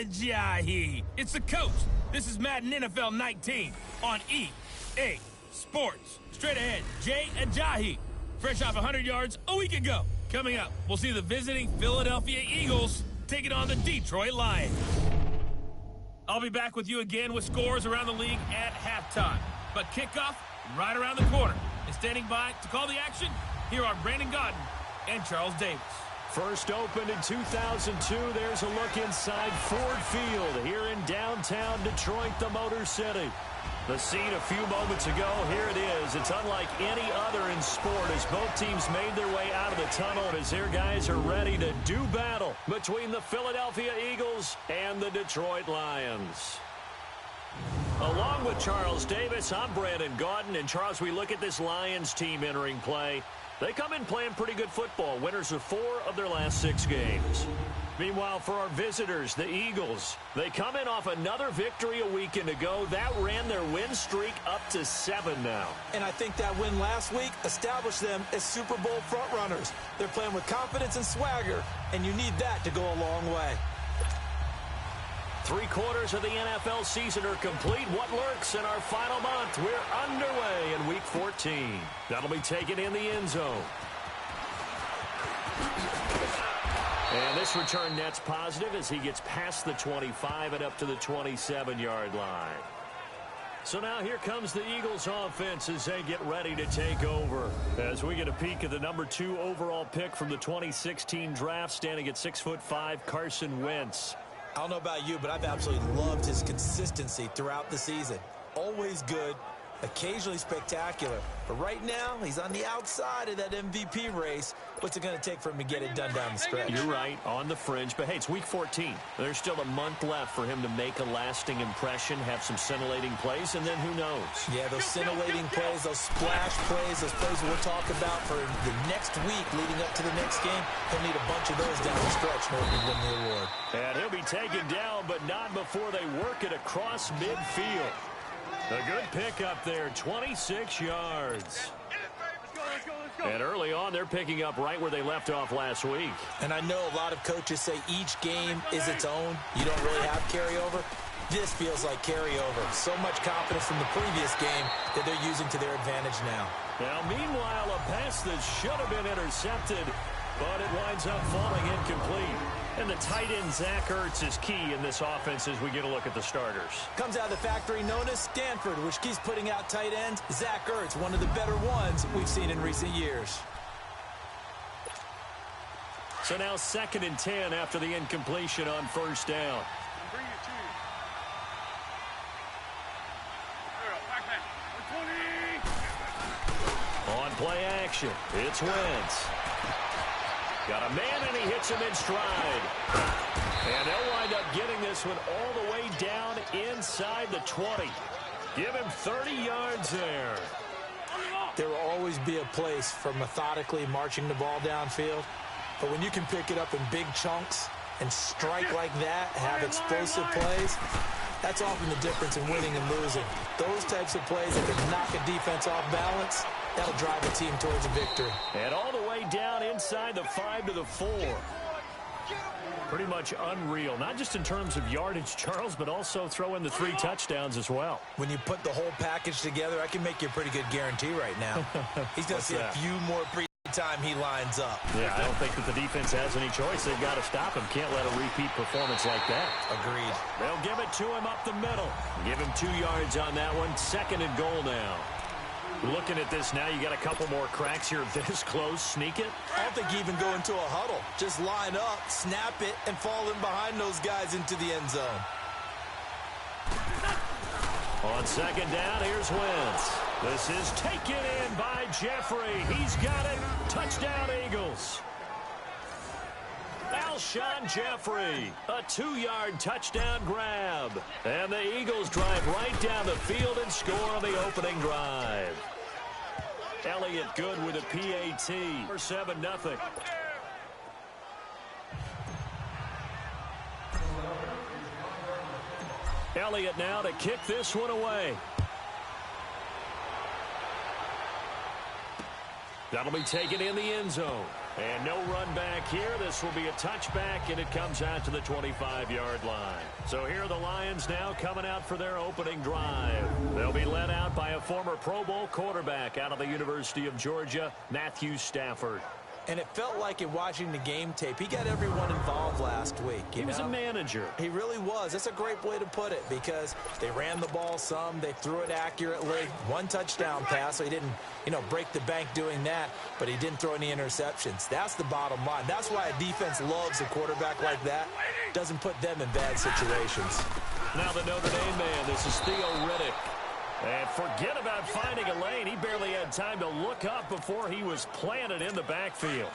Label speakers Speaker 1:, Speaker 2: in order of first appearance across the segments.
Speaker 1: Ajayi. It's the coach. This is Madden NFL 19 on EA Sports. Straight ahead, Jay Ajayi, fresh off 100 yards a week ago. Coming up, we'll see the visiting Philadelphia Eagles taking on the Detroit Lions. I'll be back with you again with scores around the league at halftime. But kickoff right around the corner. And standing by to call the action, here are Brandon Gaudin and Charles Davis.
Speaker 2: First opened in 2002, there's a look inside Ford Field here in downtown Detroit, the Motor City. The scene a few moments ago, here it is. It's unlike any other in sport as both teams made their way out of the tunnel as their guys are ready to do battle between the Philadelphia Eagles and the Detroit Lions. Along with Charles Davis, I'm Brandon Gaudin. And Charles, we look at this Lions team entering play. They come in playing pretty good football, winners of 4 of their last 6 games. Meanwhile, for our visitors, the Eagles, they come in off another victory a weekend ago. That ran their win streak up to 7 now.
Speaker 3: And I think that win last week established them as Super Bowl frontrunners. They're playing with confidence and swagger, and you need that to go a long way.
Speaker 2: 3/4 of the NFL season are complete. What lurks in our final month? We're underway in Week 14. That'll be taken in the end zone. And this return net's positive as he gets past the 25 and up to the 27-yard line. So now here comes the Eagles offense as they get ready to take over. As we get a peek at the number 2 overall pick from the 2016 draft, standing at 6'5", Carson Wentz.
Speaker 3: I don't know about you, but I've absolutely loved his consistency throughout the season. Always good, occasionally spectacular. But right now, he's on the outside of that MVP race. What's it going to take for him to get it done down the stretch?
Speaker 2: You're right, on the fringe. But, hey, it's Week 14. There's still a month left for him to make a lasting impression, have some scintillating plays, and then who knows?
Speaker 3: Yeah, those scintillating plays, those splash plays, those plays we'll talk about for the next week leading up to the next game. He'll need a bunch of those down the stretch in order to win the award.
Speaker 2: And he'll be taken down, but not before they work it across midfield. A good pick up there, 26 yards. And early on, they're picking up right where they left off last week.
Speaker 3: And I know a lot of coaches say each game is its own. You don't really have carryover. This feels like carryover. So much confidence from the previous game that they're using to their advantage now.
Speaker 2: Now, meanwhile, a pass that should have been intercepted, but it winds up falling incomplete. And the tight end, Zach Ertz, is key in this offense as we get a look at the starters.
Speaker 3: Comes out of the factory known as Stanford, which keeps putting out tight ends. Zach Ertz, one of the better ones we've seen in recent years.
Speaker 2: So now 2nd and 10 after the incompletion on first down. On play action, it's Wentz. Got a man, and he hits him in stride. And they'll wind up getting this one all the way down inside the 20. Give him 30 yards there.
Speaker 3: There will always be a place for methodically marching the ball downfield. But when you can pick it up in big chunks and strike like that, have explosive plays, that's often the difference in winning and losing. Those types of plays that can knock a defense off balance, that'll drive a team towards a victory.
Speaker 2: And all the way down inside the 5 to the 4. Pretty much unreal, not just in terms of yardage, Charles, but also throw in the 3 touchdowns as well.
Speaker 3: When you put the whole package together, I can make you a pretty good guarantee right now. He's going to see a few more time he lines up.
Speaker 2: Yeah, I don't think that the defense has any choice. They've got to stop him. Can't let a repeat performance like that.
Speaker 3: Agreed.
Speaker 2: They'll give it to him up the middle. Give him 2 yards on that one. 2nd and goal now. Looking at this now, you got a couple more cracks here this close. Sneak it.
Speaker 3: I don't think you even go into a huddle. Just line up, snap it, and fall in behind those guys into the end zone.
Speaker 2: On 2nd down, here's Wentz. This is taken in by Jeffrey. He's got it. Touchdown, Eagles. Alshon Jeffrey, a 2-yard touchdown grab. And the Eagles drive right down the field and score on the opening drive. Elliott good with a PAT for 7-0. Elliott now to kick this one away. That'll be taken in the end zone. And no run back here. This will be a touchback, and it comes out to the 25-yard line. So here are the Lions now coming out for their opening drive. They'll be led out by a former Pro Bowl quarterback out of the University of Georgia, Matthew Stafford.
Speaker 3: And it felt like in watching the game tape, he got everyone involved last week.
Speaker 2: He was a manager.
Speaker 3: He really was. That's a great way to put it because they ran the ball some. They threw it accurately. One touchdown pass, so he didn't, break the bank doing that, but he didn't throw any interceptions. That's the bottom line. That's why a defense loves a quarterback like that. Doesn't put them in bad situations.
Speaker 2: Now the Notre Dame man, this is Theo Riddick. And forget about finding a lane. He barely had time to look up before he was planted in the backfield.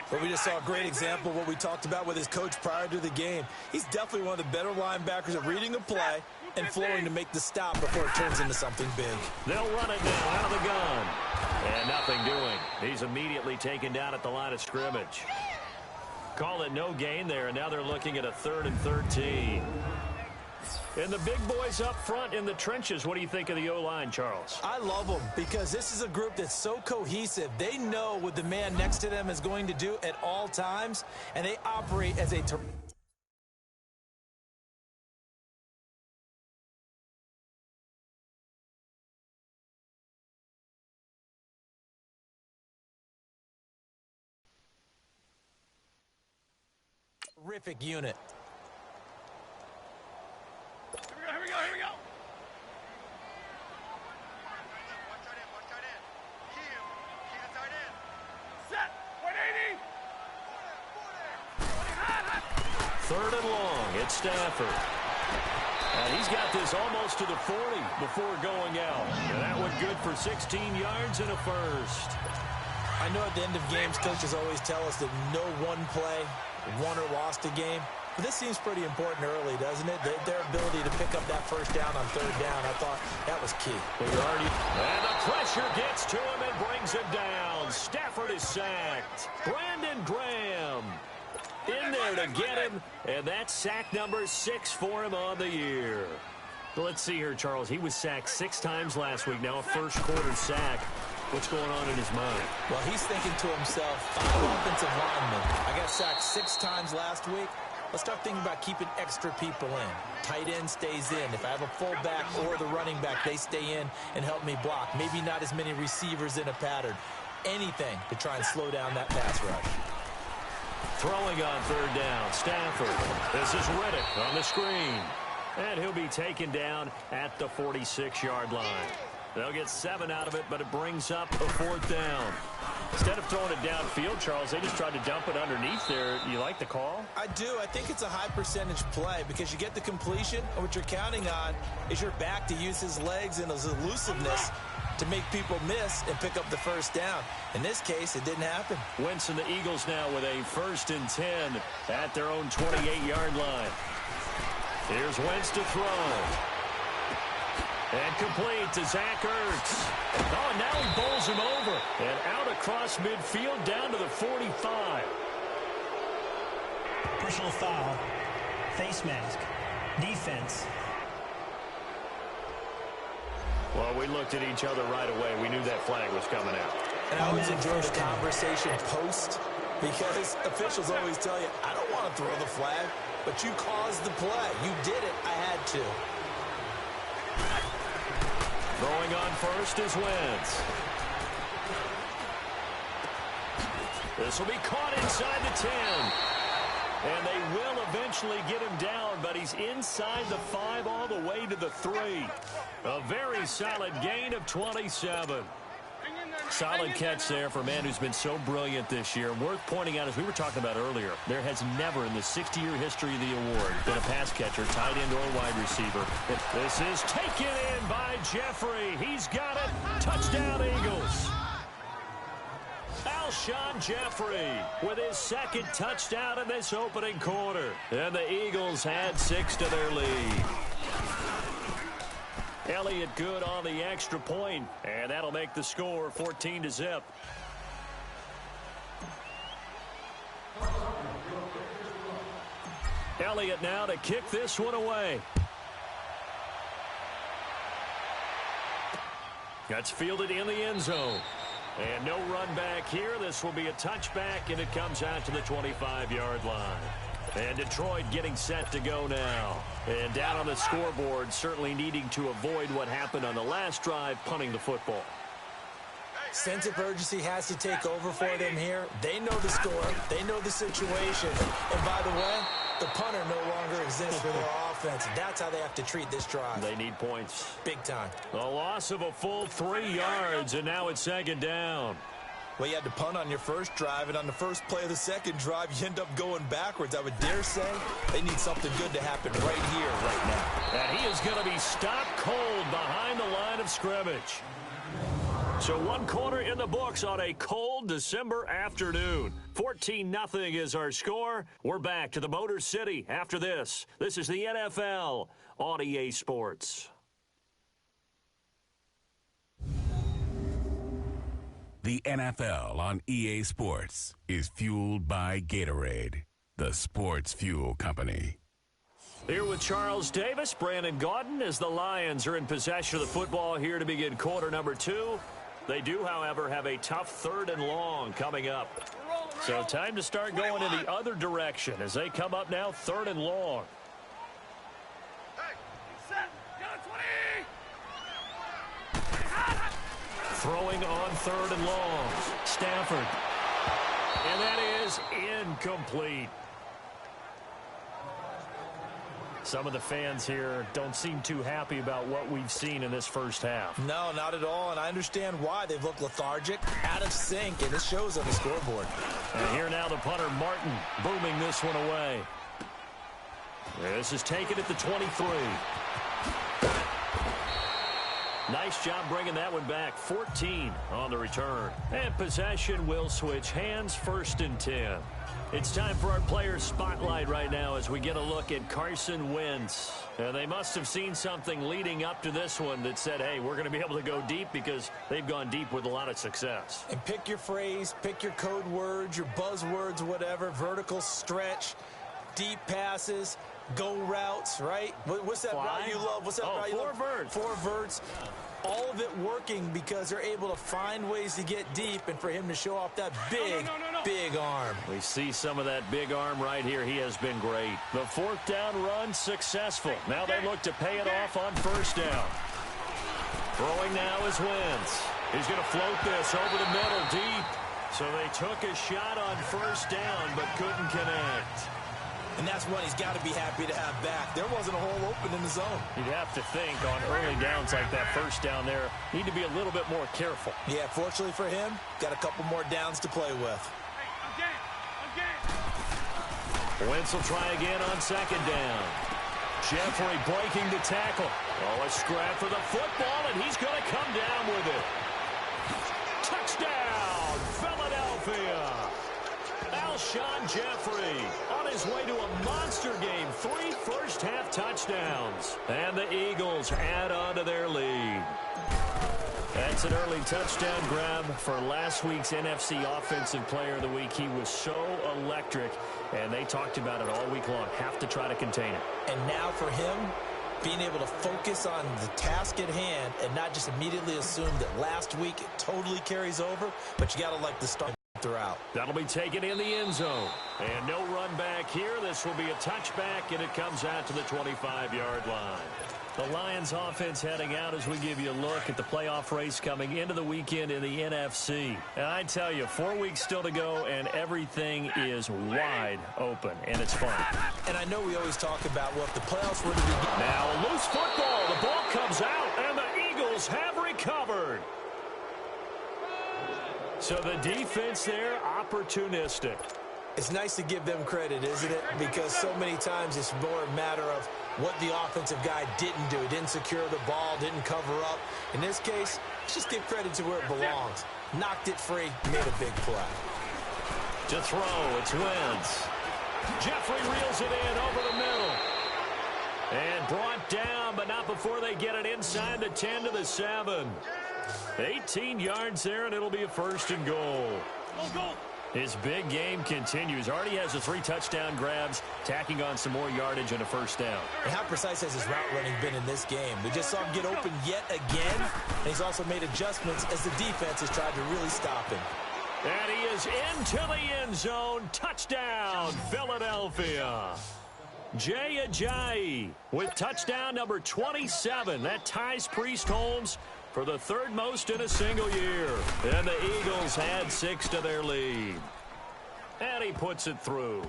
Speaker 3: But we just saw a great example of what we talked about with his coach prior to the game. He's definitely one of the better linebackers at reading a play and flowing to make the stop before it turns into something big.
Speaker 2: They'll run it now out of the gun. And nothing doing. He's immediately taken down at the line of scrimmage. Call it no gain there, and now they're looking at a 3rd and 13. And the big boys up front in the trenches, what do you think of the O-line, Charles?
Speaker 3: I love them because this is a group that's so cohesive. They know what the man next to them is going to do at all times, and they operate as a terrific unit.
Speaker 1: Here we go. Set. 180.
Speaker 2: 3rd and long. It's Stafford. And he's got this almost to the 40 before going out. And that one good for 16 yards and a first.
Speaker 3: I know at the end of games, coaches always tell us that no one play won or lost a game. But this seems pretty important early, doesn't it? Their ability to pick up that first down on 3rd down, I thought that was key.
Speaker 2: And the pressure gets to him and brings him down. Stafford is sacked. Brandon Graham in there to get him, and that's sack number 6 for him on the year. Let's see here, Charles. He was sacked 6 times last week. Now a first-quarter sack. What's going on in his mind?
Speaker 3: Well, he's thinking to himself, 5 offensive linemen. I got sacked 6 times last week. Let's start thinking about keeping extra people in. Tight end stays in. If I have a fullback or the running back, they stay in and help me block. Maybe not as many receivers in a pattern. Anything to try and slow down that pass rush.
Speaker 2: Throwing on 3rd down, Stafford. This is Riddick on the screen. And he'll be taken down at the 46-yard line. They'll get 7 out of it, but it brings up a 4th down. Instead of throwing it downfield, Charles, they just tried to dump it underneath there. You like the call?
Speaker 3: I do. I think it's a high-percentage play because you get the completion, and what you're counting on is your back to use his legs and his elusiveness to make people miss and pick up the first down. In this case, it didn't happen.
Speaker 2: Wentz and the Eagles now with a 1st and 10 at their own 28-yard line. Here's Wentz to throw. And complete to Zach Ertz. Oh, and now he bowls him over. And out across midfield down to the 45.
Speaker 4: Personal foul. Face mask. Defense.
Speaker 2: Well, we looked at each other right away. We knew that flag was coming out.
Speaker 3: And I always enjoy the conversation post because officials always tell you, I don't want to throw the flag, but you caused the play. You did it. I had to.
Speaker 2: Throwing on first is Wentz. This will be caught inside the 10. And they will eventually get him down, but he's inside the 5 all the way to the 3. A very solid gain of 27. Solid catch there for a man who's been so brilliant this year. Worth pointing out, as we were talking about earlier, there has never in the 60-year history of the award been a pass catcher, tight end, or wide receiver. This is taken in by Jeffrey. He's got it. Touchdown, Eagles. Alshon Jeffrey with his 2nd touchdown in this opening quarter. And the Eagles add 6 to their lead. Elliott good on the extra point, and that'll make the score 14-0. Elliott now to kick this one away. That's fielded in the end zone. And no run back here. This will be a touchback, and it comes out to the 25-yard line. And Detroit getting set to go now. And down on the scoreboard, certainly needing to avoid what happened on the last drive, punting the football.
Speaker 3: Sense of urgency has to take over for them here. They know the score. They know the situation. And by the way, the punter no longer exists for their offense. That's how they have to treat this drive.
Speaker 2: They need points.
Speaker 3: Big time.
Speaker 2: A loss of a full 3 yards, and now it's second down.
Speaker 5: Well, you had to punt on your first drive, and on the first play of the second drive, you end up going backwards. I would dare say they need something good to happen right here, right now.
Speaker 2: And he is going to be stopped cold behind the line of scrimmage. So 1 quarter in the books on a cold December afternoon. 14-0 is our score. We're back to the Motor City after this. This is the NFL on EA Sports.
Speaker 6: The NFL on EA Sports is fueled by Gatorade, the sports fuel company.
Speaker 2: Here with Charles Davis, Brandon Gaudin, as the Lions are in possession of the football here to begin quarter number 2. They do, however, have a tough 3rd and long coming up. So time to start going in the other direction as they come up now 3rd and long. Throwing on 3rd and long. Stafford. And that is incomplete. Some of the fans here don't seem too happy about what we've seen in this first half.
Speaker 5: No, not at all, and I understand why. They've looked lethargic, out of sync, and it shows on the scoreboard.
Speaker 2: And here now the punter, Martin, booming this one away. This is taken at the 23. Nice job bringing that one back. 14 on the return. And possession will switch hands, 1st and 10. It's time for our player spotlight right now as we get a look at Carson Wentz. And they must have seen something leading up to this one that said, hey, we're going to be able to go deep because they've gone deep with a lot of success.
Speaker 3: And pick your phrase, pick your code words, your buzzwords, whatever, vertical stretch, deep passes, go routes, right? What's that route you love? What's that route you love?
Speaker 2: 4 verts.
Speaker 3: 4 verts. All of it working because they're able to find ways to get deep and for him to show off that big arm.
Speaker 2: We see some of that big arm right here. He has been great. The 4th down run successful. Now they look to pay it off on 1st down. Throwing now is Wentz. He's going to float this over the middle deep. So they took a shot on 1st down but couldn't connect.
Speaker 3: And that's one he's got to be happy to have back. There wasn't a hole open in the zone.
Speaker 2: You'd have to think on early downs like that 1st down there, need to be a little bit more careful.
Speaker 3: Yeah, fortunately for him, got a couple more downs to play with.
Speaker 2: Wentz will try again on 2nd down. Jeffrey breaking the tackle. Oh, a scrap for the football, and he's going to come down with it. Touchdown, Philadelphia. Alshon Jeffrey on his way to a monster game. 3 first-half touchdowns. And the Eagles add on to their lead. That's an early touchdown grab for last week's NFC Offensive Player of the Week. He was so electric, and they talked about it all week long. Have to try to contain it.
Speaker 3: And now for him, being able to focus on the task at hand and not just immediately assume that last week it totally carries over, but you got to like the start throughout.
Speaker 2: That'll be taken in the end zone. And no run back here. This will be a touchback, and it comes out to the 25-yard line. The Lions offense heading out as we give you a look at the playoff race coming into the weekend in the NFC. And I tell you, 4 weeks still to go, and everything is wide open, and it's fun.
Speaker 3: And I know we always talk about, well, if the playoffs were to begin.
Speaker 2: Now a loose football. The ball comes out, and the Eagles have recovered. So the defense there, opportunistic.
Speaker 3: It's nice to give them credit, isn't it? Because so many times it's more a matter of what the offensive guy didn't do. Didn't secure the ball, didn't cover up. In this case, just give credit to where it belongs. Knocked it free, made a big play.
Speaker 2: To throw, it's Wentz. Jeffrey reels it in over the middle. And brought down, but not before they get it inside the 10 to the 7. 18 yards there, and it'll be a 1st and goal. His big game continues. Already has the 3 touchdown grabs, tacking on some more yardage and a first down.
Speaker 3: And how precise has his route running been in this game? We just saw him get open yet again, and he's also made adjustments as the defense has tried to really stop him.
Speaker 2: And he is into the end zone. Touchdown, Philadelphia. Jay Ajayi with touchdown number 27. That ties Priest Holmes for the 3rd most in a single year. And the Eagles add 6 to their lead. And he puts it through.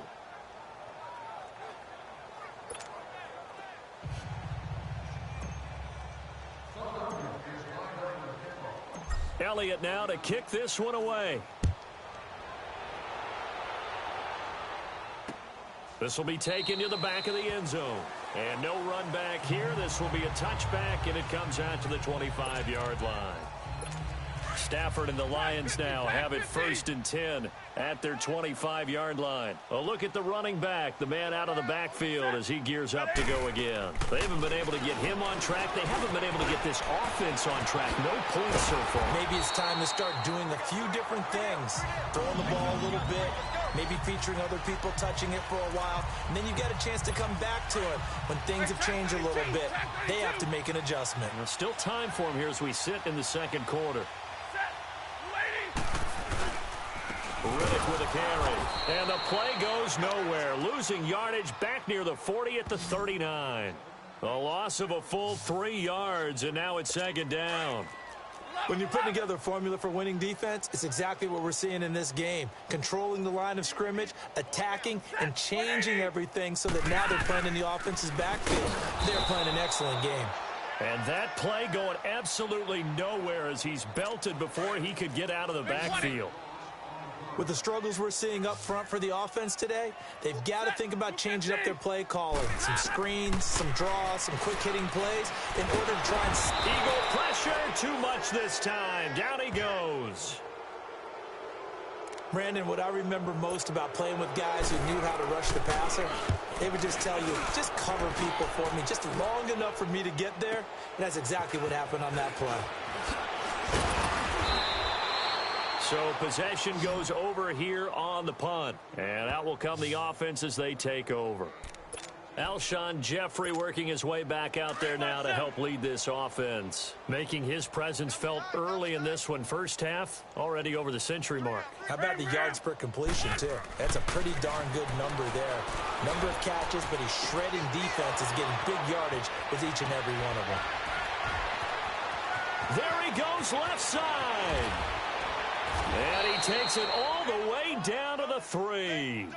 Speaker 2: Elliott now to kick this one away. This will be taken to the back of the end zone. And no run back here. This will be a touchback, and it comes out to the 25-yard line. Stafford and the Lions now have it 1st and 10 at their 25-yard line. A look at the running back, the man out of the backfield as he gears up to go again. They haven't been able to get him on track. They haven't been able to get this offense on track. No points so far.
Speaker 3: Maybe it's time to start doing a few different things. Throwing the ball a little bit, maybe featuring other people touching it for a while, and then you get a chance to come back to it when things have changed a little bit. They have to make an adjustment.
Speaker 2: There's still time for him here as we sit in the 2nd quarter. Riddick with a carry. And the play goes nowhere. Losing yardage back near the 40 at the 39. A loss of a full 3 yards, and now it's 2nd down.
Speaker 3: When you're putting together a formula for winning defense, it's exactly what we're seeing in this game. Controlling the line of scrimmage, attacking, and changing everything so that now they're playing in the offense's backfield. They're playing an excellent game.
Speaker 2: And that play going absolutely nowhere as he's belted before he could get out of the backfield.
Speaker 3: With the struggles we're seeing up front for the offense today, they've got to think about changing up their play calling. Some screens, some draws, some quick-hitting plays in order to try and...
Speaker 2: Eagle pressure, too much this time. Down he goes.
Speaker 3: Brandon, what I remember most about playing with guys who knew how to rush the passer, they would just tell you, just cover people for me, just long enough for me to get there. And that's exactly what happened on that play.
Speaker 2: So possession goes over here on the punt. And out will come the offense as they take over. Alshon Jeffrey working his way back out there now to help lead this offense. Making his presence felt early in this one. First half, already over the century mark.
Speaker 3: How about the yards per completion, too? That's a pretty darn good number there. Number of catches, but he's shredding defenses, getting big yardage with each and every one of them.
Speaker 2: There he goes left side. And he takes it all the way down to the 3.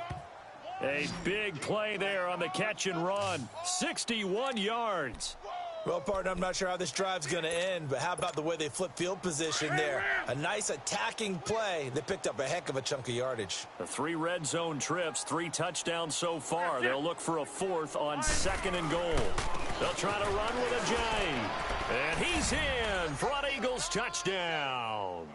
Speaker 2: A big play there on the catch and run. 61 yards.
Speaker 5: Well, partner, I'm not sure how this drive's going to end, but how about the way they flip field position there? A nice attacking play. They picked up a heck of a chunk of yardage.
Speaker 2: The 3 red zone trips, 3 touchdowns so far. They'll look for a 4th on 2nd and goal. They'll try to run with Ajayi. And he's in for an Eagles touchdown.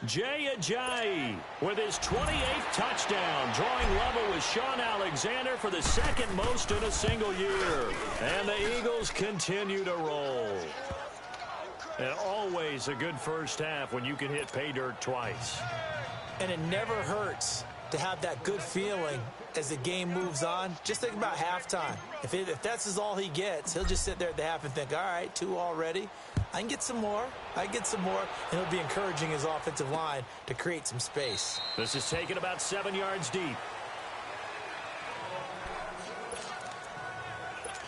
Speaker 2: Jay Ajayi with his 28th touchdown, drawing level with Sean Alexander for the 2nd most in a single year. And the Eagles continue to roll. And always a good first half when you can hit pay dirt twice.
Speaker 3: And it never hurts to have that good feeling as the game moves on. Just think about halftime. If that's all he gets, he'll just sit there at the half and think, all right, 2 already. I can get some more. And he'll be encouraging his offensive line to create some space.
Speaker 2: This is taken about 7 yards deep.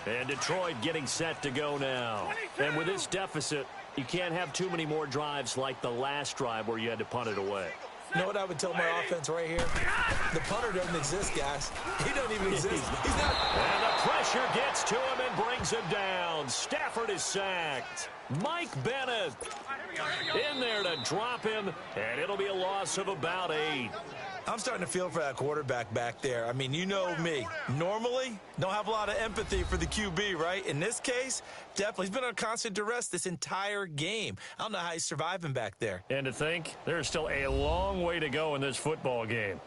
Speaker 2: And Detroit getting set to go now. And with this deficit, you can't have too many more drives like the last drive where you had to punt it away.
Speaker 3: You know what I would tell my offense right here? The punter doesn't exist, guys. He doesn't even exist. He's not.
Speaker 2: And the pressure gets to him and brings him down. Stafford is sacked. Mike Bennett in there to drop him, and it'll be a loss of about 8.
Speaker 5: I'm starting to feel for that quarterback back there. I mean, you know me. Normally, don't have a lot of empathy for the QB, right? In this case, definitely. He's been on constant duress this entire game. I don't know how he's surviving back there.
Speaker 2: And to think, there's still a long way to go in this football game.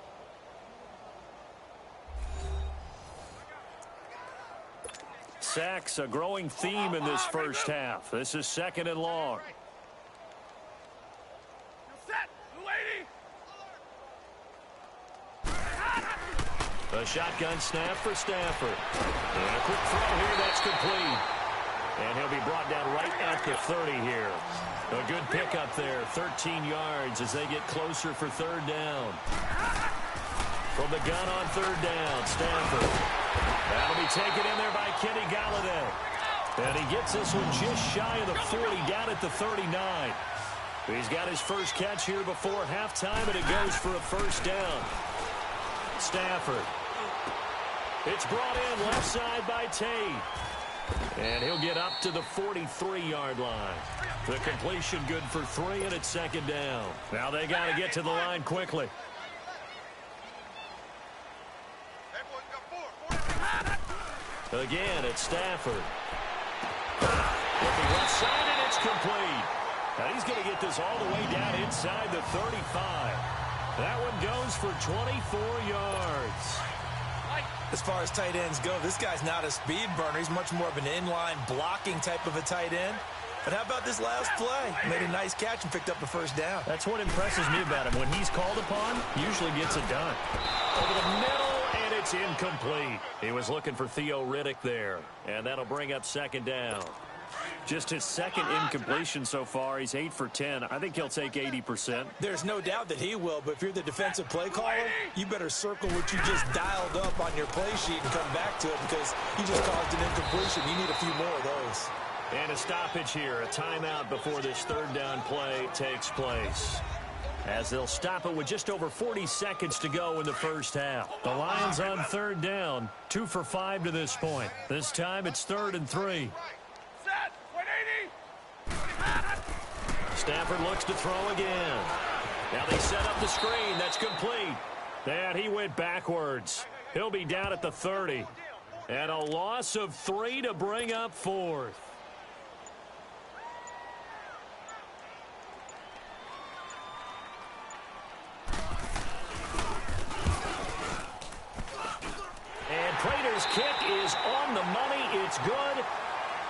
Speaker 2: Sacks, a growing theme in this first half. This is 2nd and long. A shotgun snap for Stafford. And a quick throw here, that's complete. And he'll be brought down right at the 30 here. A good pickup there, 13 yards as they get closer for third down. From the gun on third down, Stafford. That'll be taken in there by Kenny Galladay. And he gets this one just shy of the 40, down at the 39. He's got his first catch here before halftime, and it goes for a first down. Stafford. It's brought in left side by Tate. And he'll get up to the 43-yard line. The completion good for 3, and it's second down. Now they got to get to the line quickly. Again, it's Stafford. Looking left side, and it's complete. Now he's going to get this all the way down inside the 35. That one goes for 24 yards.
Speaker 5: As far as tight ends go, this guy's not a speed burner. He's much more of an inline blocking type of a tight end. But how about this last play? Made a nice catch and picked up the first down.
Speaker 2: That's what impresses me about him. When he's called upon, usually gets it done. Over the middle, and it's incomplete. He was looking for Theo Riddick there, and that'll bring up second down. Just his second incompletion so far. He's 8 for 10. I think he'll take 80%.
Speaker 5: There's no doubt that he will, but if you're the defensive play caller, you better circle what you just dialed up on your play sheet and come back to it because you just caused an incompletion. You need a few more of those.
Speaker 2: And a stoppage here, a timeout before this third down play takes place. As they'll stop it with just over 40 seconds to go in the first half. The Lions on third down, 2 for 5 to this point. This time it's 3rd and 3. Stafford looks to throw again. Now they set up the screen. That's complete. And he went backwards. He'll be down at the 30. And a loss of 3 to bring up 4th. And Prater's kick is on the money. It's good.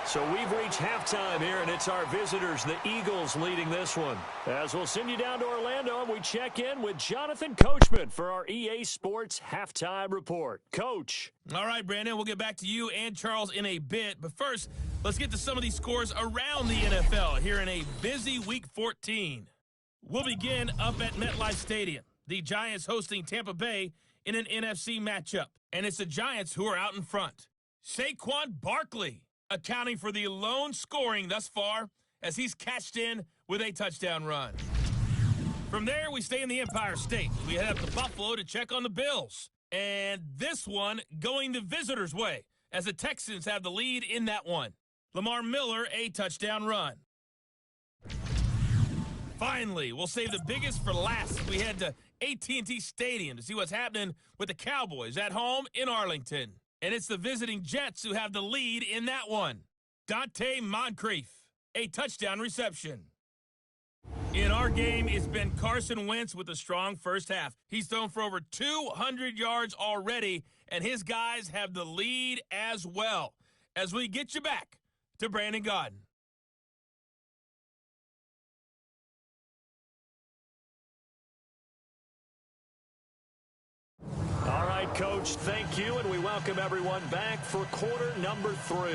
Speaker 2: So we've reached halftime here, and it's our visitors, the Eagles, leading this one. As we'll send you down to Orlando, and we check in with Jonathan Coachman for our EA Sports Halftime Report. Coach.
Speaker 1: All right, Brandon, we'll get back to you and Charles in a bit. But first, let's get to some of these scores around the NFL here in a busy Week 14. We'll begin up at MetLife Stadium. The Giants hosting Tampa Bay in an NFC matchup. And it's the Giants who are out in front. Saquon Barkley accounting for the lone scoring thus far as he's cashed in with a touchdown run. From there, we stay in the Empire State. We head up to Buffalo to check on the Bills. And this one going the visitors' way as the Texans have the lead in that one. Lamar Miller, a touchdown run. Finally, we'll save the biggest for last. We head to AT&T Stadium to see what's happening with the Cowboys at home in Arlington. And it's the visiting Jets who have the lead in that one. Dante Moncrief, a touchdown reception. In our game, it's been Carson Wentz with a strong first half. He's thrown for over 200 yards already, and his guys have the lead as well. As we get you back to Brandon Gaudin.
Speaker 2: All right, Coach, thank you, and we welcome everyone back for quarter number 3.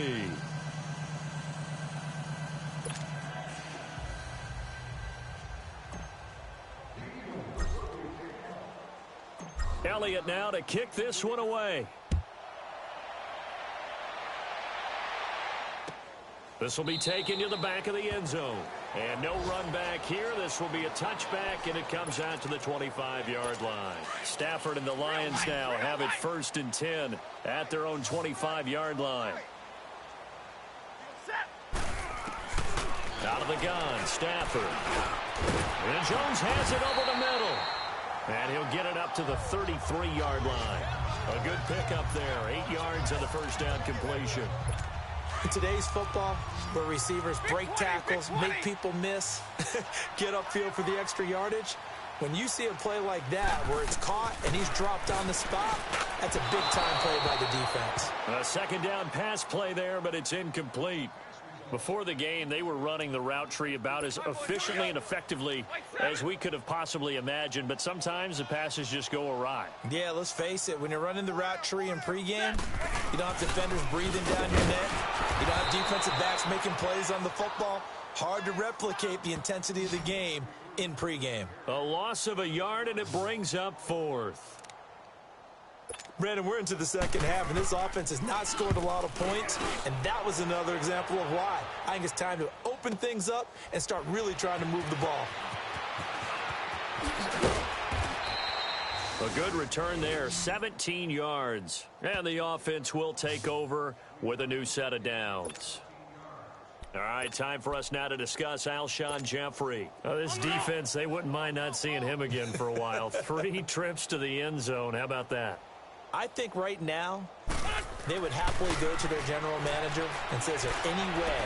Speaker 2: Elliott now to kick this one away. This will be taken to the back of the end zone. And no run back here. This will be a touchback, and it comes out to the 25-yard line. Stafford and the Lions now have it 1st and 10 at their own 25-yard line. Out of the gun, Stafford. And Jones has it over the middle. And he'll get it up to the 33-yard line. A good pickup there. 8 yards on the first down completion.
Speaker 3: In today's football, where receivers break tackles, make people miss, get upfield for the extra yardage, when you see a play like that where it's caught and he's dropped on the spot, that's a big-time play by the defense.
Speaker 2: A second down pass play there, but it's incomplete. Before the game, they were running the route tree about as efficiently and effectively as we could have possibly imagined, but sometimes the passes just go awry.
Speaker 5: Yeah, let's face it. When you're running the route tree in pregame, you don't have defenders breathing down your neck. You don't have defensive backs making plays on the football. Hard to replicate the intensity of the game in pregame.
Speaker 2: A loss of a yard, and it brings up fourth.
Speaker 5: Brandon, we're into the second half, and this offense has not scored a lot of points, and that was another example of why. I think it's time to open things up and start really trying to move the ball.
Speaker 2: A good return there, 17 yards. And the offense will take over with a new set of downs. All right, time for us now to discuss Alshon Jeffrey. This defense, they wouldn't mind not seeing him again for a while. 3 trips to the end zone. How about that?
Speaker 5: I think right now they would happily go to their general manager and say, is there any way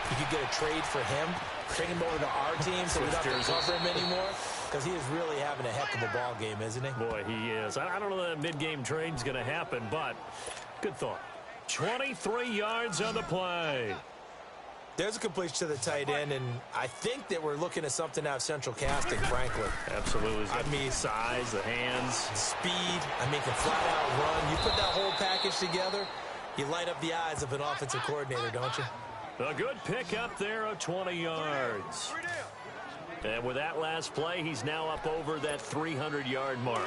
Speaker 5: you could get a trade for him, bring him over to our team so we don't have to cover him anymore? Because he is really having a heck of a ball game, isn't he?
Speaker 2: Boy, he is. I don't know that mid-game trade's going to happen, but good thought. 23 yards on the play.
Speaker 5: There's a completion to the tight end, and I think that we're looking at something out of central casting, frankly.
Speaker 2: Absolutely.
Speaker 5: I mean,
Speaker 2: size, the hands.
Speaker 5: Speed. I mean, can flat out run. You put that whole package together, you light up the eyes of an offensive coordinator, don't you?
Speaker 2: A good pickup there of 20 yards. And with that last play, he's now up over that 300-yard mark.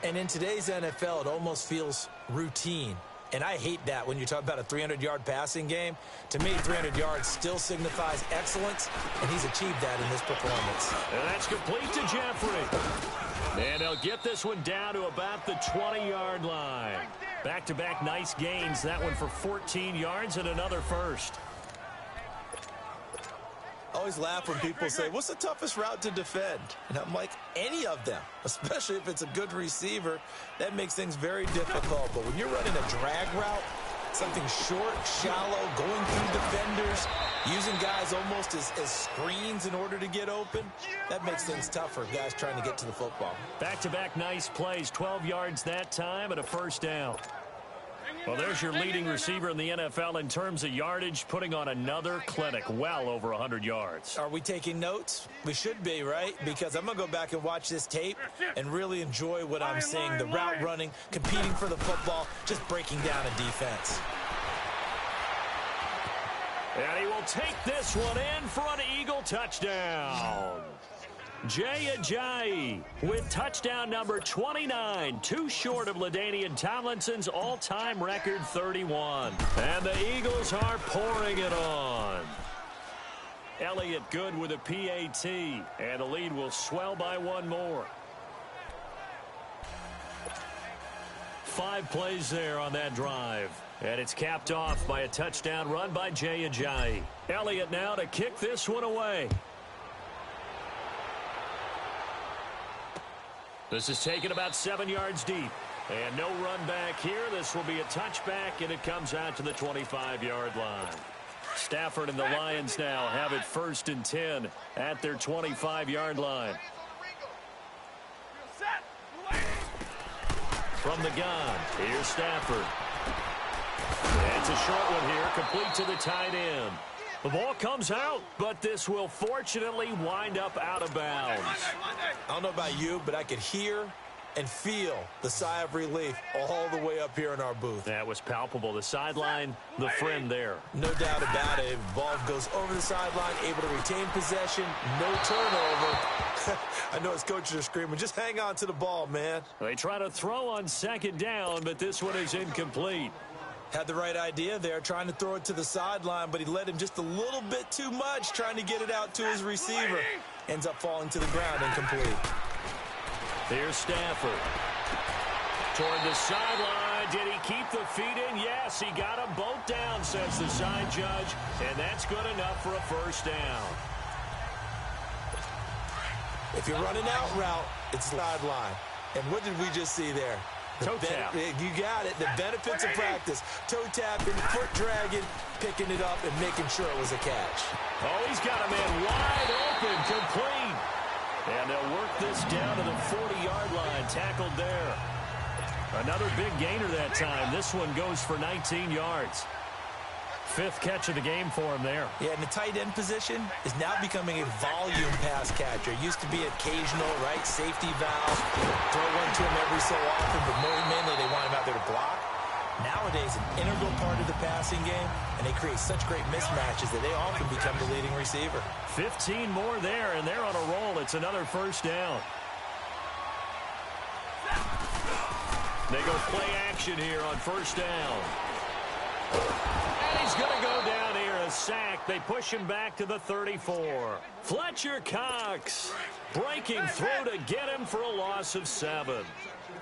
Speaker 5: And in today's NFL, it almost feels routine. And I hate that when you talk about a 300-yard passing game. To me, 300 yards still signifies excellence, and he's achieved that in this performance.
Speaker 2: And that's complete to Jeffrey. And they'll get this one down to about the 20-yard line. Back-to-back nice gains. That one for 14 yards and another first.
Speaker 5: I always laugh when people say, what's the toughest route to defend? And I'm like, any of them, especially if it's a good receiver. That makes things very difficult. But when you're running a drag route, something short, shallow, going through defenders, using guys almost as screens in order to get open, that makes things tough for guys trying to get to the football.
Speaker 2: Back-to-back nice plays, 12 yards that time and a first down. Well, there's your leading receiver in the NFL in terms of yardage, putting on another clinic, well over 100 yards.
Speaker 5: Are we taking notes? We should be, right? Because I'm going to go back and watch this tape and really enjoy what I'm seeing. The route running, competing for the football, just breaking down a defense.
Speaker 2: And he will take this one in for an Eagle touchdown. Jay Ajayi with touchdown number 29, too short of LaDainian Tomlinson's all-time record 31. And the Eagles are pouring it on. Elliott good with a PAT, and the lead will swell by one more. 5 plays there on that drive. And it's capped off by a touchdown run by Jay Ajayi. Elliott now to kick this one away. This is taken about 7 yards deep. And no run back here. This will be a touchback, and it comes out to the 25-yard line. Stafford and the Lions now have it 1st and 10 at their 25-yard line. From the gun, here's Stafford. It's a short one here, complete to the tight end. The ball comes out, but this will fortunately wind up out of bounds.
Speaker 5: I don't know about you, but I could hear and feel the sigh of relief all the way up here in our booth.
Speaker 2: That was palpable. The sideline, the friend there.
Speaker 5: No doubt about it. Ball goes over the sideline, able to retain possession, no turnover. I know his coaches are screaming, just hang on to the ball, man.
Speaker 2: They try to throw on 2nd down, but this one is incomplete.
Speaker 5: Had the right idea there, trying to throw it to the sideline, but he led him just a little bit too much, trying to get it out to his receiver. Ends up falling to the ground, incomplete.
Speaker 2: Here's Stafford. Toward the sideline. Did he keep the feet in? Yes, he got them both down, says the side judge, and that's good enough for a first down.
Speaker 5: If you're running out route, it's sideline. And what did we just see there?
Speaker 2: Toe tap.
Speaker 5: You got it. The benefits of practice. Toe tapping, foot dragging, picking it up, and making sure it was a catch.
Speaker 2: Oh, he's got a man wide open, complete. And they'll work this down to the 40-yard line, tackled there. Another big gainer that time. This one goes for 19 yards. Fifth catch of the game for him there.
Speaker 5: Yeah, and the tight end position is now becoming a volume pass catcher. It used to be occasional, right, safety valve, throw one to him every so often, but mainly they want him out there to block. Nowadays, an integral part of the passing game, and they create such great mismatches that they often become the leading receiver.
Speaker 2: 15 more there, and they're on a roll. It's another first down. They go play action here on first down. And he's going to go down here, a sack. They push him back to the 34. Fletcher Cox breaking through to get him for a loss of 7.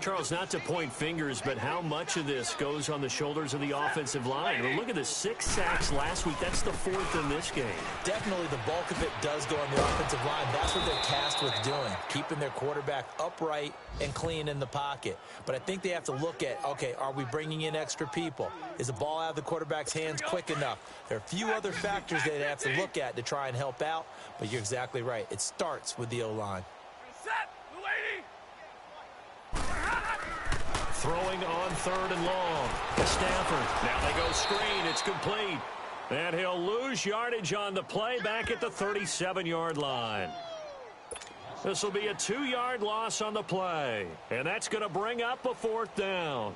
Speaker 2: Charles, not to point fingers, but how much of this goes on the shoulders of the offensive line? I mean, look at the 6 sacks last week. That's the 4th in this game.
Speaker 5: Definitely the bulk of it does go on the offensive line. That's what they're tasked with doing, keeping their quarterback upright and clean in the pocket. But I think they have to look at, okay, are we bringing in extra people? Is the ball out of the quarterback's hands quick enough? There are a few other factors they have to look at to try and help out, but you're exactly right. It starts with the O-line.
Speaker 2: Throwing on 3rd and long. Stafford. Now they go screen. It's complete. And he'll lose yardage on the play back at the 37-yard line. This will be a 2-yard loss on the play. And that's going to bring up a 4th down.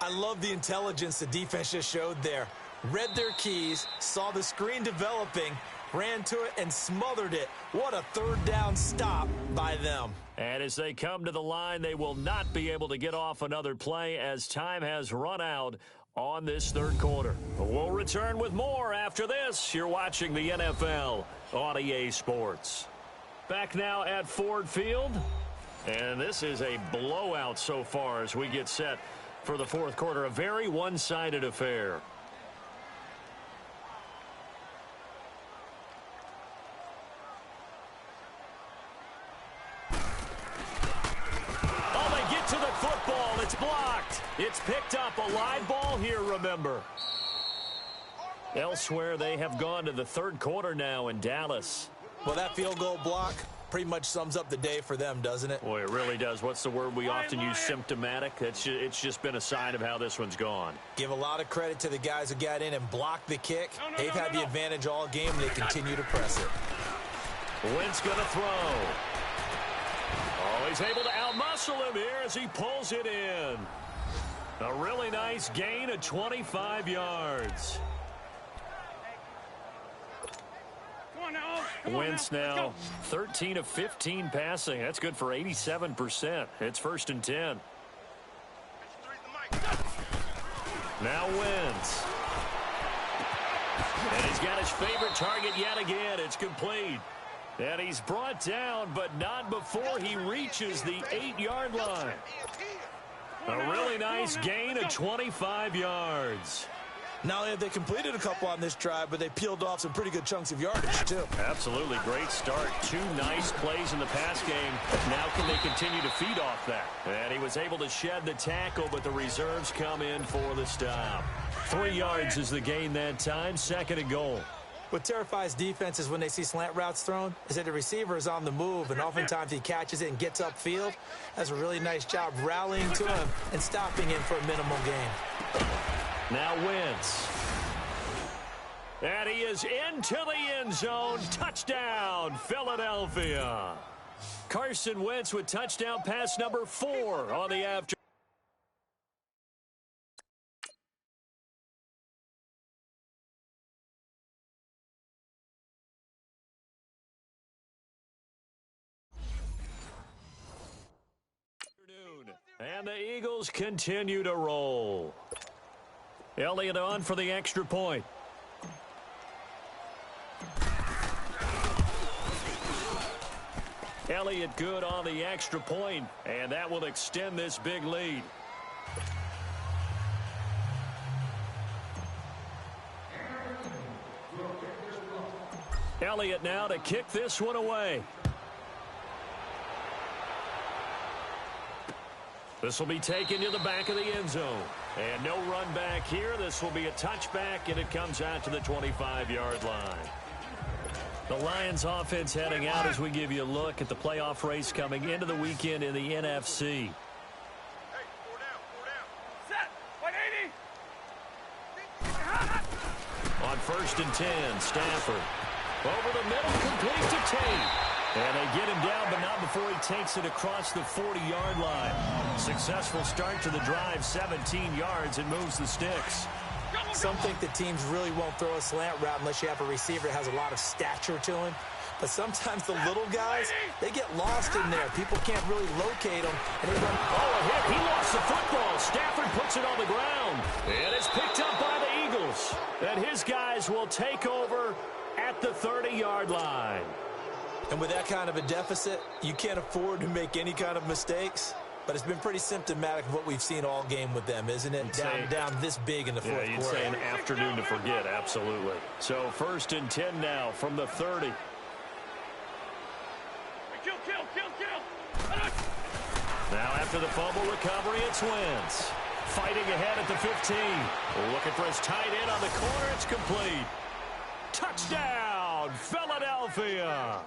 Speaker 5: I love the intelligence the defense just showed there. Read their keys, saw the screen developing, ran to it, and smothered it. What a 3rd down stop by them.
Speaker 2: And as they come to the line, they will not be able to get off another play as time has run out on this 3rd quarter. We'll return with more after this. You're watching the NFL on EA Sports. Back now at Ford Field. And this is a blowout so far as we get set for the 4th quarter. A very one-sided affair. It's blocked. It's picked up. A live ball here, remember. Elsewhere, they have gone to the 3rd quarter now in Dallas.
Speaker 5: Well, that field goal block pretty much sums up the day for them, doesn't it?
Speaker 2: Boy, it really does. What's the word we often use? Symptomatic. It's just been a sign of how this one's gone.
Speaker 5: Give a lot of credit to the guys who got in and blocked the kick. They've had the advantage all game, and they continue to press it.
Speaker 2: Wentz going to throw. Oh, he's able to outmuscle him here as he pulls it in. A really nice gain of 25 yards. Wentz now 13 of 15 passing. That's good for 87%. It's 1st and 10. Now Wentz. And he's got his favorite target yet again. It's complete. And he's brought down, but not before he reaches the 8-yard line. A really nice gain of 25 yards.
Speaker 5: Not only have they completed a couple on this drive, but they peeled off some pretty good chunks of yardage, too.
Speaker 2: Absolutely. Great start. 2 nice plays in the pass game. Now can they continue to feed off that? And he was able to shed the tackle, but the reserves come in for the stop. 3 yards is the gain that time. 2nd and goal.
Speaker 5: What terrifies defenses when they see slant routes thrown is that the receiver is on the move, and oftentimes he catches it and gets upfield. That's a really nice job rallying to him and stopping him for a minimal gain.
Speaker 2: Now Wentz. And he is into the end zone. Touchdown, Philadelphia. Carson Wentz with touchdown pass number 4 on the afternoon. And the Eagles continue to roll. Elliott on for the extra point. Elliott good on the extra point, and that will extend this big lead. Elliott now to kick this one away. This will be taken to the back of the end zone. And no run back here. This will be a touchback, and it comes out to the 25-yard line. The Lions offense heading out as we give you a look at the playoff race coming into the weekend in the NFC. On first and 10. Stafford over the middle, complete to Tate. And they get him down, but not before he takes it across the 40-yard line. Successful start to the drive, 17 yards, and moves the sticks.
Speaker 3: Some think that teams really won't throw a slant route unless you have a receiver that has a lot of stature to him. But sometimes the little guys, they get lost in there. People can't really locate them. And they run.
Speaker 2: Oh, a hit. He lost the football. Stafford puts it on the ground. And it's picked up by the Eagles. And his guys will take over at the 30-yard line.
Speaker 5: And with that kind of a deficit, you can't afford to make any kind of mistakes. But it's been pretty symptomatic of what we've seen all game with them, isn't it? Down this big in the fourth quarter.
Speaker 2: Yeah, you'd say an afternoon to forget, absolutely. So first and 10 now from the 30. Now after the fumble recovery, it's Wentz. Fighting ahead at the 15. Looking for his tight end on the corner. It's complete. Touchdown, Philadelphia.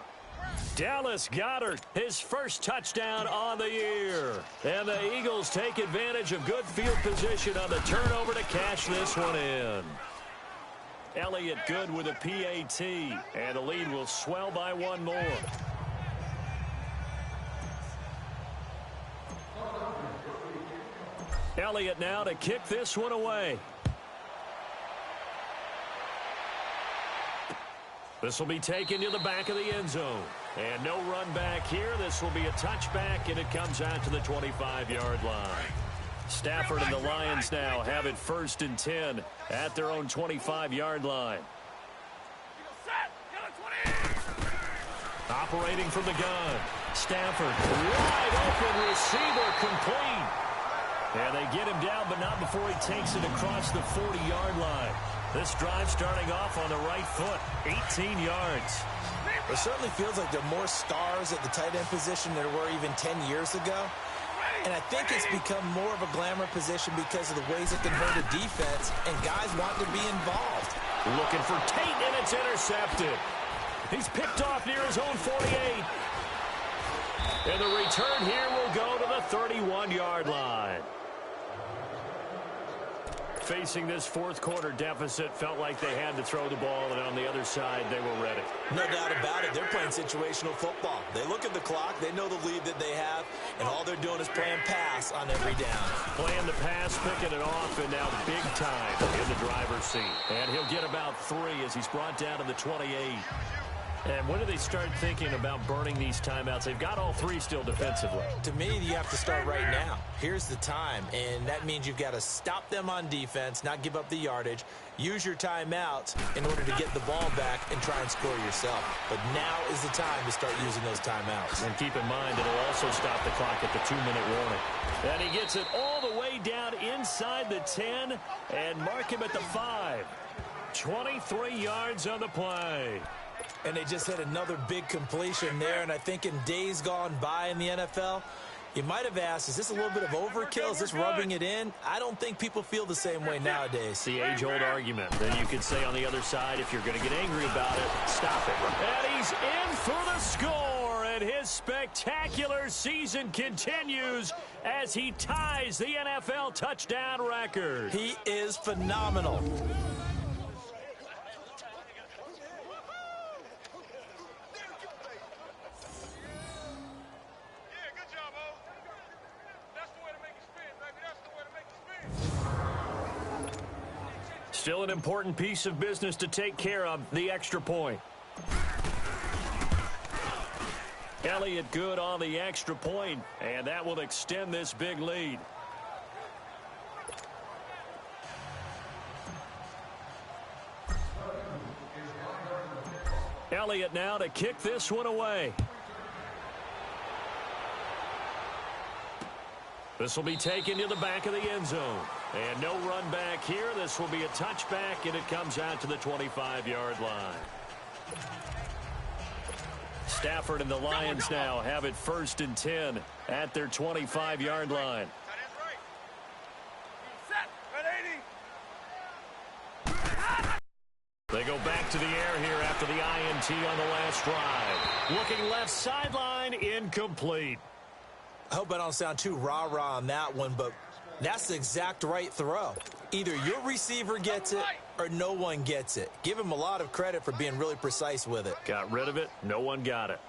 Speaker 2: Dallas Goedert, his first touchdown on the year. And the Eagles take advantage of good field position on the turnover to cash this one in. Elliott good with a PAT. And the lead will swell by one more. Elliott now to kick this one away. This will be taken to the back of the end zone. And no run back here. This will be a touchback, and it comes out to the 25-yard line. Stafford and the Lions now have it first and 10 at their own 25-yard line. Operating from the gun. Stafford, wide open receiver, complete. And they get him down, but not before he takes it across the 40-yard line. This drive starting off on the right foot, 18 yards.
Speaker 5: It certainly feels like there are more stars at the tight end position than there were even 10 years ago. And I think it's become more of a glamour position because of the ways it can hurt a defense, and guys want to be involved.
Speaker 2: Looking for Tate, and it's intercepted. He's picked off near his own 48. And the return here will go to the 31-yard line. Facing this fourth quarter deficit, felt like they had to throw the ball, and on the other side, they were ready.
Speaker 5: No doubt about it. They're playing situational football. They look at the clock, they know the lead that they have, and all they're doing is playing pass on every down.
Speaker 2: Playing the pass, picking it off, and now big time in the driver's seat. And he'll get about 3 as he's brought down to the 28. And when do they start thinking about burning these timeouts? They've got all 3 still defensively.
Speaker 5: To me, you have to start right now. Here's the time, and that means you've got to stop them on defense, not give up the yardage, use your timeouts in order to get the ball back and try and score yourself. But now is the time to start using those timeouts.
Speaker 2: And keep in mind, it'll also stop the clock at the 2-minute warning. And he gets it all the way down inside the 10 and mark him at the 5. 23 yards on the play.
Speaker 5: And they just had another big completion there. And I think in days gone by in the NFL, you might have asked, is this a little bit of overkill? Is this rubbing it in? I don't think people feel the same way nowadays.
Speaker 2: The age-old argument. Then you could say on the other side, if you're going to get angry about it, stop it. And he's in for the score. And his spectacular season continues as he ties the NFL touchdown record.
Speaker 5: He is phenomenal.
Speaker 2: Still an important piece of business to take care of, the extra point. Elliott good on the extra point, and that will extend this big lead. Elliott now to kick this one away. This will be taken to the back of the end zone. And no run back here. This will be a touchback, and it comes out to the 25-yard line. Stafford and the Lions now have it first and 10 at their 25-yard line. They go back to the air here after the INT on the last drive. Looking left sideline, incomplete.
Speaker 5: I hope I don't sound too rah-rah on that one, but that's the exact right throw. Either your receiver gets it or no one gets it. Give him a lot of credit for being really precise with it.
Speaker 2: Got rid of it. No one got it.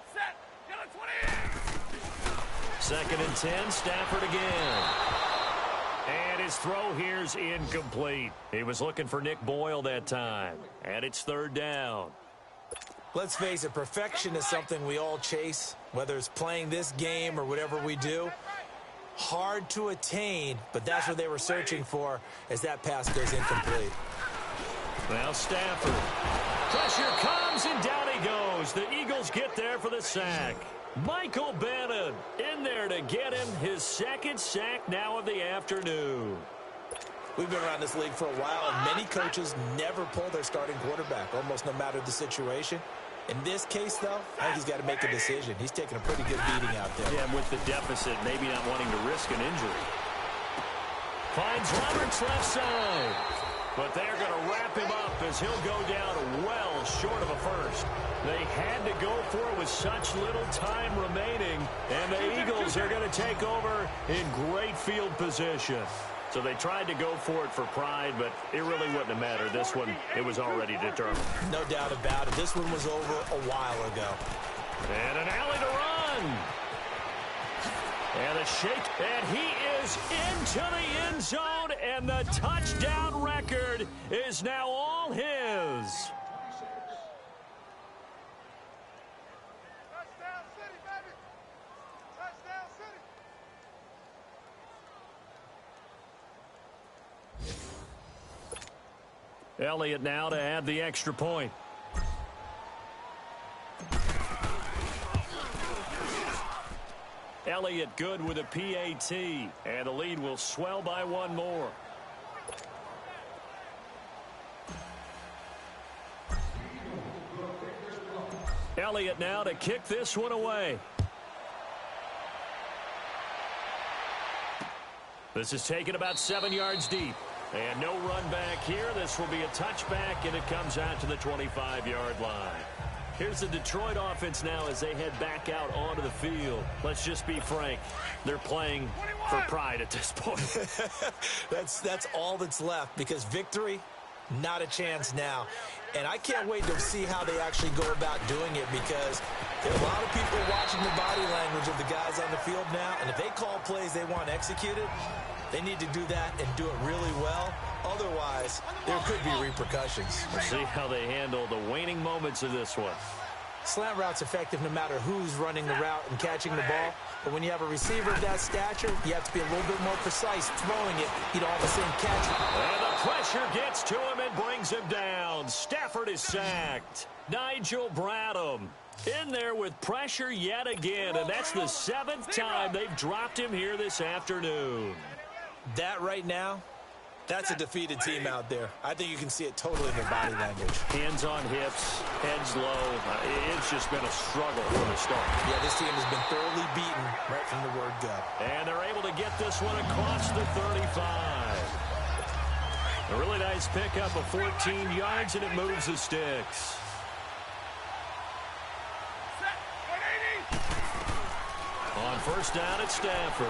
Speaker 2: 2nd and 10. Stafford again. And his throw here's incomplete. He was looking for Nick Boyle that time. And it's 3rd down.
Speaker 5: Let's face it, perfection is something we all chase, whether it's playing this game or whatever we do. Hard to attain, but that's what they were searching for as that pass goes incomplete.
Speaker 2: Now Stafford. Pressure comes, and down he goes. The Eagles get there for the sack. Michael Bannon in there to get him his 2nd sack now of the afternoon.
Speaker 5: We've been around this league for a while, and many coaches never pull their starting quarterback, almost no matter the situation. In this case, though, I think he's got to make a decision. He's taking a pretty good beating out there.
Speaker 2: Yeah, with the deficit, maybe not wanting to risk an injury. Finds Roberts left side. But they're going to wrap him up as he'll go down well short of a first. They had to go for it with such little time remaining, and the Eagles are going to take over in great field position. So they tried to go for it for pride, but it really wouldn't have mattered. This one, it was already determined.
Speaker 5: No doubt about it. This one was over a while ago.
Speaker 2: And an alley to run. And a shake, and he is into the end zone, and the touchdown record is now all his. Elliott now to add the extra point. Elliott good with a PAT, and the lead will swell by one more. Elliott now to kick this one away. This is taken about 7 yards deep. And no run back here. This will be a touchback, and it comes out to the 25-yard line. Here's the Detroit offense now as they head back out onto the field. Let's just be frank. They're playing for pride at this point.
Speaker 5: That's all that's left, because victory, not a chance now. And I can't wait to see how they actually go about doing it, because there are a lot of people watching the body language of the guys on the field now, and if they call plays they want executed, they need to do that and do it really well. Otherwise, there could be repercussions.
Speaker 2: We'll see how they handle the waning moments of this one.
Speaker 5: Slant route's effective no matter who's running the route and catching the ball. But when you have a receiver of that stature, you have to be a little bit more precise throwing it. You don't have the same catch.
Speaker 2: And the pressure gets to him and brings him down. Stafford is sacked. Nigel Bradham in there with pressure yet again. And that's the 7th time they've dropped him here this afternoon.
Speaker 5: That right now, that's a defeated team out there. I think you can see it totally in their body language.
Speaker 2: Hands on hips, heads low. It's just been a struggle from the start.
Speaker 5: Yeah, this team has been thoroughly beaten right from the word go.
Speaker 2: And they're able to get this one across the 35. A really nice pickup of 14 yards, and it moves the sticks. On first down, it's Stafford.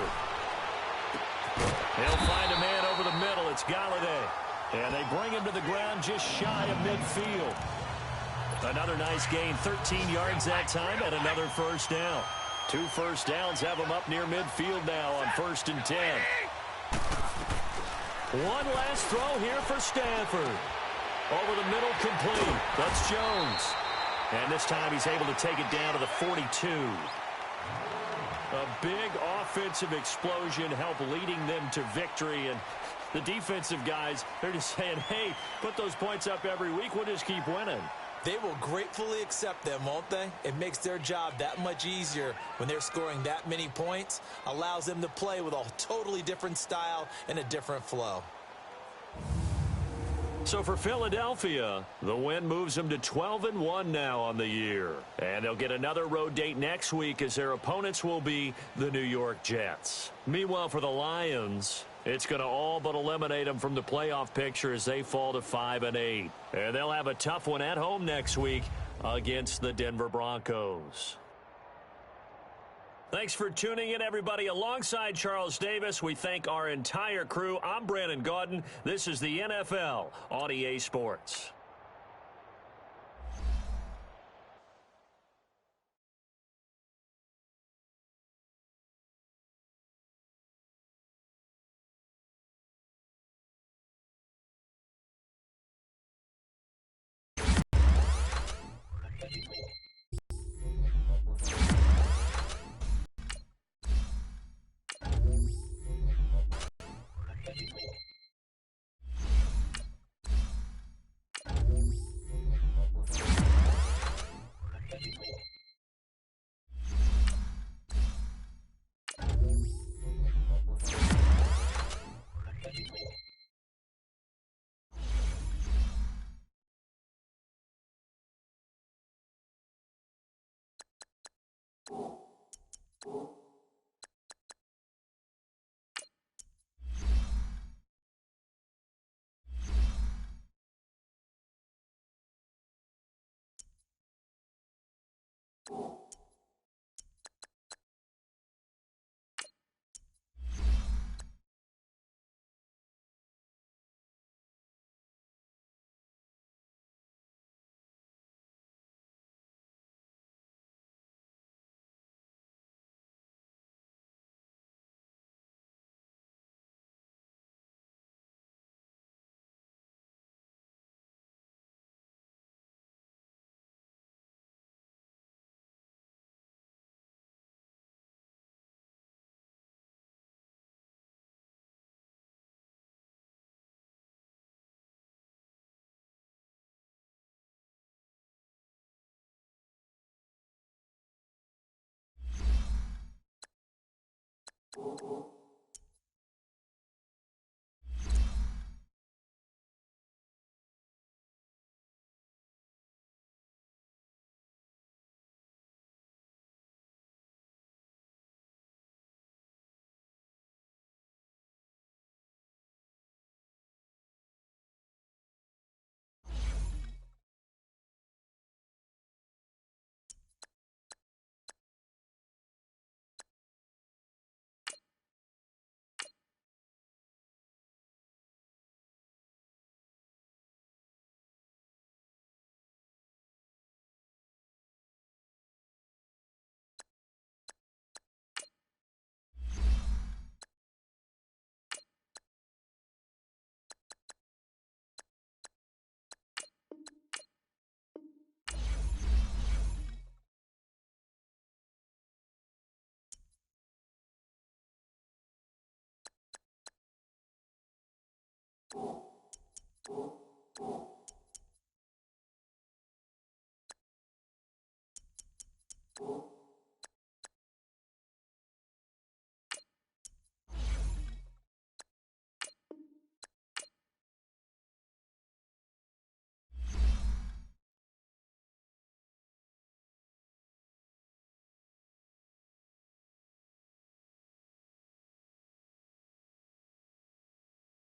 Speaker 2: He'll find a man over the middle. It's Galladay. And they bring him to the ground just shy of midfield. Another nice gain, 13 yards that time, and another first down. 2 first downs have him up near midfield now on 1st and 10. One last throw here for Stafford. Over the middle, complete. That's Jones. And this time he's able to take it down to the 42. A big offensive explosion helped leading them to victory. And the defensive guys, they're just saying, hey, put those points up every week. We'll just keep winning.
Speaker 5: They will gratefully accept them, won't they? It makes their job that much easier when they're scoring that many points. Allows them to play with a totally different style and a different flow.
Speaker 2: So for Philadelphia, the win moves them to 12-1 now on the year. And they'll get another road date next week as their opponents will be the New York Jets. Meanwhile, for the Lions, it's going to all but eliminate them from the playoff picture as they fall to 5-8. And they'll have a tough one at home next week against the Denver Broncos. Thanks for tuning in, everybody. Alongside Charles Davis, we thank our entire crew. I'm Brandon Gaudin. This is the NFL on EA Sports.